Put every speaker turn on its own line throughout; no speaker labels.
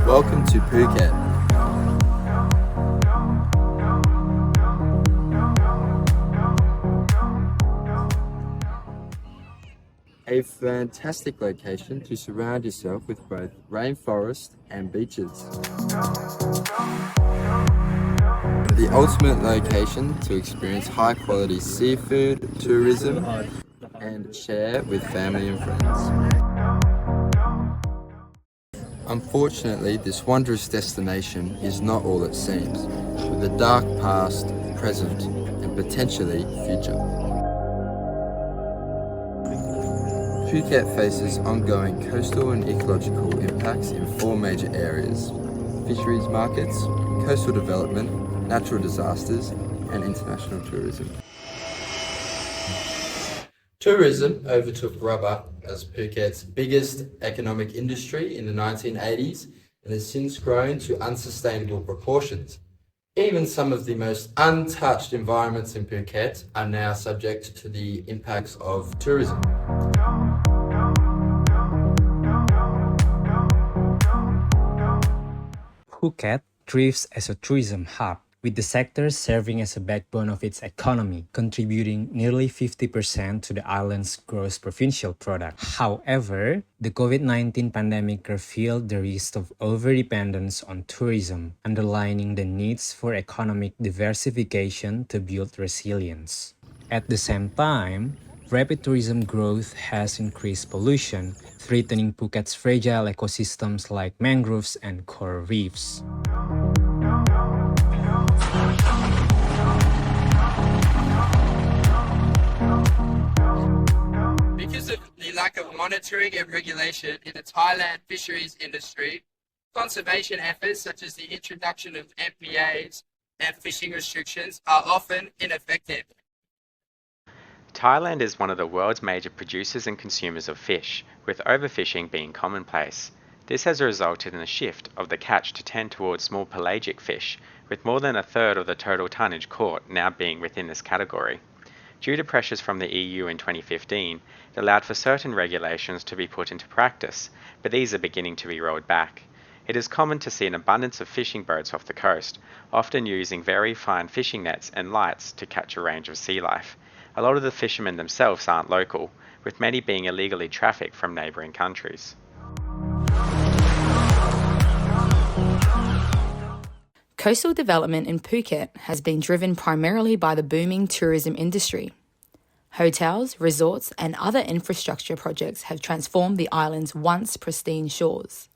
Welcome to Phuket. A fantastic location to surround yourself with both rainforest and beaches. The ultimate location to experience high quality seafood, tourism, and share with family and friends. Unfortunately, this wondrous destination is not all it seems, with a dark past, present, and potentially future. Phuket faces ongoing coastal and ecological impacts in 4 major areas: fisheries markets, coastal development, natural disasters, and international tourism. Tourism overtook rubber as Phuket's biggest economic industry in the 1980s and has since grown to unsustainable proportions. Even some of the most untouched environments in Phuket are now subject to the impacts of tourism.
Phuket thrives as a tourism hub, with the sector serving as a backbone of its economy, contributing nearly 50% to the island's gross provincial product. However, the COVID-19 pandemic revealed the risk of overdependence on tourism, underlining the needs for economic diversification to build resilience. At the same time, rapid tourism growth has increased pollution, threatening Phuket's fragile ecosystems like mangroves and coral reefs.
Because of the lack of monitoring and regulation in the Thailand fisheries industry, conservation efforts such as the introduction of MPAs and fishing restrictions are often ineffective.
Thailand is one of the world's major producers and consumers of fish, with overfishing being commonplace. This has resulted in a shift of the catch to tend towards small pelagic fish, with more than a third of the total tonnage caught now being within this category. Due to pressures from the EU in 2015, it allowed for certain regulations to be put into practice, but these are beginning to be rolled back. It is common to see an abundance of fishing boats off the coast, often using very fine fishing nets and lights to catch a range of sea life. A lot of the fishermen themselves aren't local, with many being illegally trafficked from neighbouring countries.
Coastal development in Phuket has been driven primarily by the booming tourism industry. Hotels, resorts, and other infrastructure projects have transformed the island's once pristine shores.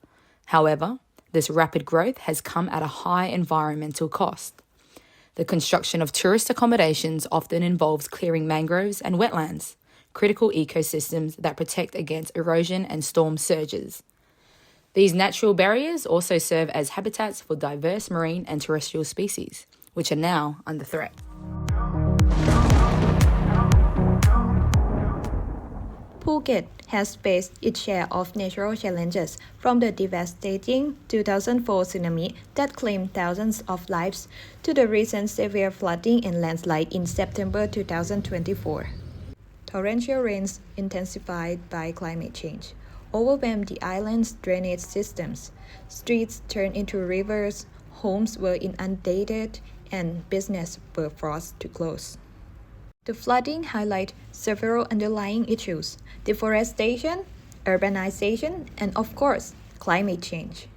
However, this rapid growth has come at a high environmental cost. The construction of tourist accommodations often involves clearing mangroves and wetlands, critical ecosystems that protect against erosion and storm surges. These natural barriers also serve as habitats for diverse marine and terrestrial species, which are now under threat.
Phuket has faced its share of natural challenges, from the devastating 2004 tsunami that claimed thousands of lives to the recent severe flooding and landslide in September 2024. Torrential rains intensified by climate change overwhelmed the island's drainage systems. Streets turned into rivers, homes were inundated, and businesses were forced to close. The flooding highlighted several underlying issues: deforestation, urbanization, and of course, climate change.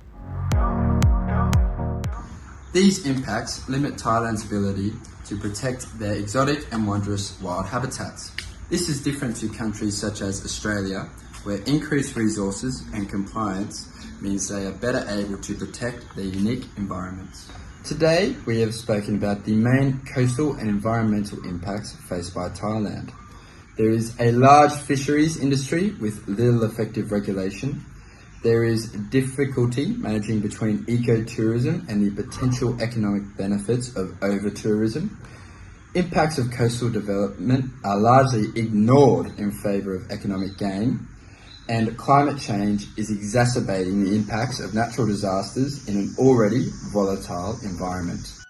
These impacts limit Thailand's ability to protect their exotic and wondrous wild habitats. This is different to countries such as Australia, where increased resources and compliance means they are better able to protect their unique environments. Today, we have spoken about the main coastal and environmental impacts faced by Thailand. There is a large fisheries industry with little effective regulation. There is difficulty managing between ecotourism and the potential economic benefits of over-tourism. Impacts of coastal development are largely ignored in favour of economic gain. And climate change is exacerbating the impacts of natural disasters in an already volatile environment.